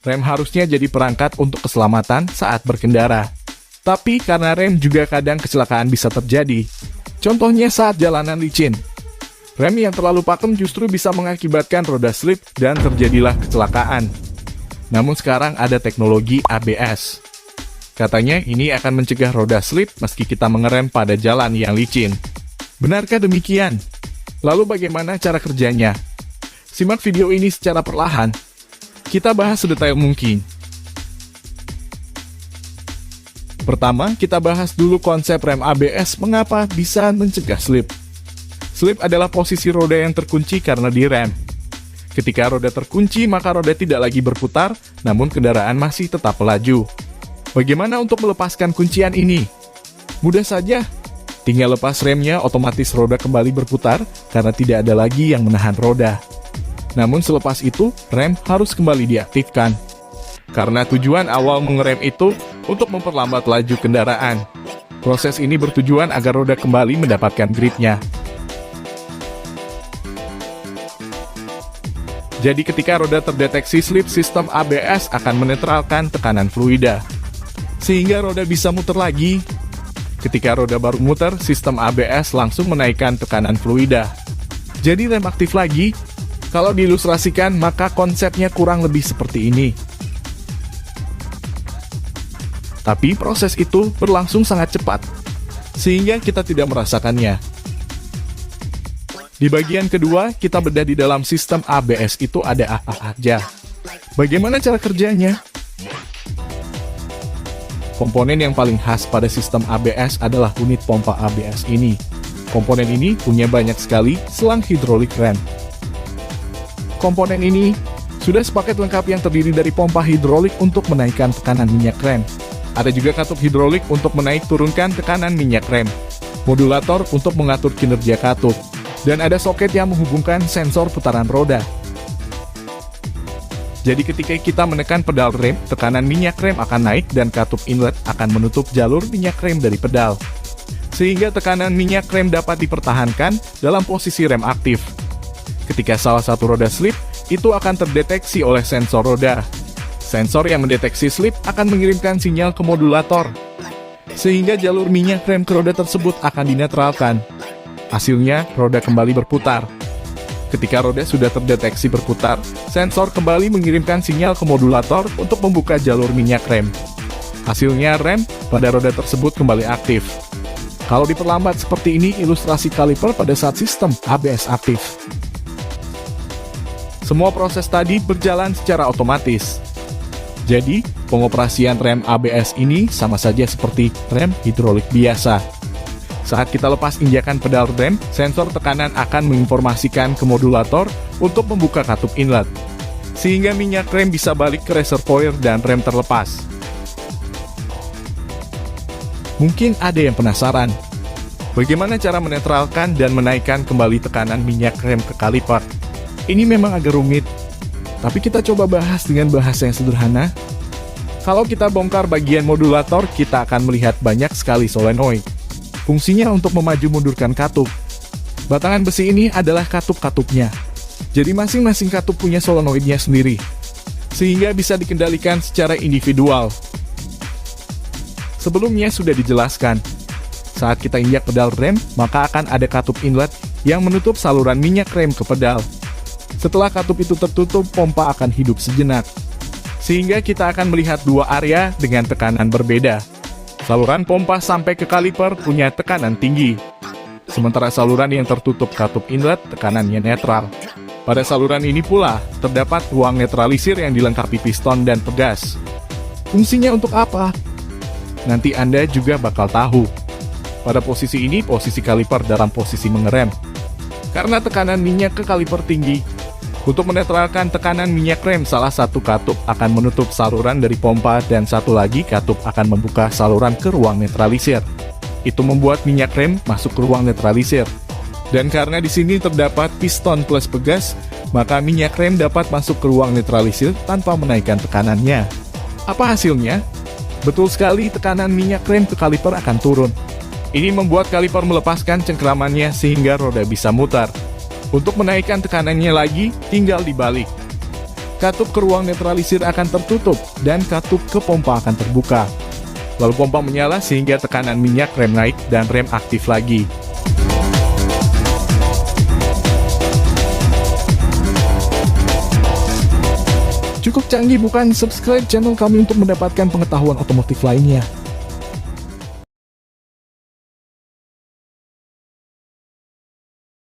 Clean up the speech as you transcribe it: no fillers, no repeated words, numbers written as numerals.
Rem harusnya jadi perangkat untuk keselamatan saat berkendara. Tapi karena rem juga kadang kecelakaan bisa terjadi. Contohnya saat jalanan licin. Rem yang terlalu pakem justru bisa mengakibatkan roda slip dan terjadilah kecelakaan. Namun sekarang ada teknologi ABS. Katanya ini akan mencegah roda slip meski kita mengerem pada jalan yang licin. Benarkah demikian? Lalu bagaimana cara kerjanya? Simak video ini secara perlahan. Kita bahas sedetail mungkin. Pertama, kita bahas dulu konsep rem ABS mengapa bisa mencegah slip. Slip adalah posisi roda yang terkunci karena direm. Ketika roda terkunci, maka roda tidak lagi berputar, namun kendaraan masih tetap melaju. Bagaimana untuk melepaskan kuncian ini? Mudah saja. Tinggal lepas remnya, otomatis roda kembali berputar karena tidak ada lagi yang menahan roda. Namun selepas itu, rem harus kembali diaktifkan. Karena tujuan awal mengerem itu untuk memperlambat laju kendaraan. Proses ini bertujuan agar roda kembali mendapatkan gripnya. Jadi ketika roda terdeteksi slip, sistem ABS akan menetralkan tekanan fluida. Sehingga roda bisa muter lagi. Ketika roda baru muter, sistem ABS langsung menaikkan tekanan fluida. Jadi rem aktif lagi. Kalau diilustrasikan, maka konsepnya kurang lebih seperti ini. Tapi proses itu berlangsung sangat cepat, sehingga kita tidak merasakannya. Di bagian kedua, kita bedah di dalam sistem ABS itu ada apa aja. Bagaimana cara kerjanya? Komponen yang paling khas pada sistem ABS adalah unit pompa ABS ini. Komponen ini punya banyak sekali selang hidrolik rem. Komponen ini sudah sepaket lengkap yang terdiri dari pompa hidrolik untuk menaikkan tekanan minyak rem. Ada juga katup hidrolik untuk menaik turunkan tekanan minyak rem, modulator untuk mengatur kinerja katup, dan ada soket yang menghubungkan sensor putaran roda. Jadi ketika kita menekan pedal rem, tekanan minyak rem akan naik dan katup inlet akan menutup jalur minyak rem dari pedal. Sehingga tekanan minyak rem dapat dipertahankan dalam posisi rem aktif. Ketika salah satu roda slip, itu akan terdeteksi oleh sensor roda. Sensor yang mendeteksi slip akan mengirimkan sinyal ke modulator. Sehingga jalur minyak rem ke roda tersebut akan dinetralkan. Hasilnya, roda kembali berputar. Ketika roda sudah terdeteksi berputar, sensor kembali mengirimkan sinyal ke modulator untuk membuka jalur minyak rem. Hasilnya, rem pada roda tersebut kembali aktif. Kalau diperlambat seperti ini ilustrasi kaliper pada saat sistem ABS aktif. Semua proses tadi berjalan secara otomatis. Jadi, pengoperasian rem ABS ini sama saja seperti rem hidrolik biasa. Saat kita lepas injakan pedal rem, sensor tekanan akan menginformasikan ke modulator untuk membuka katup inlet. Sehingga minyak rem bisa balik ke reservoir dan rem terlepas. Mungkin ada yang penasaran, bagaimana cara menetralkan dan menaikkan kembali tekanan minyak rem ke kaliper? Ini memang agak rumit, tapi kita coba bahas dengan bahasa yang sederhana. Kalau kita bongkar bagian modulator, kita akan melihat banyak sekali solenoid. Fungsinya untuk memaju mundurkan katup. Batangan besi ini adalah katup-katupnya. Jadi masing-masing katup punya solenoidnya sendiri, sehingga bisa dikendalikan secara individual. Sebelumnya sudah dijelaskan, saat kita injak pedal rem, maka akan ada katup inlet yang menutup saluran minyak rem ke pedal. Setelah katup itu tertutup, pompa akan hidup sejenak. Sehingga kita akan melihat dua area dengan tekanan berbeda. Saluran pompa sampai ke kaliper punya tekanan tinggi. Sementara saluran yang tertutup katup inlet, tekanannya netral. Pada saluran ini pula, terdapat ruang netralisir yang dilengkapi piston dan pegas. Fungsinya untuk apa? Nanti Anda juga bakal tahu. Pada posisi ini, posisi kaliper dalam posisi mengerem. Karena tekanan minyak ke kaliper tinggi, untuk menetralkan tekanan minyak rem, salah satu katup akan menutup saluran dari pompa dan satu lagi katup akan membuka saluran ke ruang netralisir. Itu membuat minyak rem masuk ke ruang netralisir. Dan karena di sini terdapat piston plus pegas, maka minyak rem dapat masuk ke ruang netralisir tanpa menaikkan tekanannya. Apa hasilnya? Betul sekali, tekanan minyak rem ke kaliper akan turun. Ini membuat kaliper melepaskan cengkeramannya sehingga roda bisa mutar. Untuk menaikkan tekanannya lagi, tinggal dibalik. katup ke ruang netralisir akan tertutup dan katup ke pompa akan terbuka. Lalu pompa menyala sehingga tekanan minyak rem naik dan rem aktif lagi. Cukup canggih bukan? Subscribe channel kami untuk mendapatkan pengetahuan otomotif lainnya.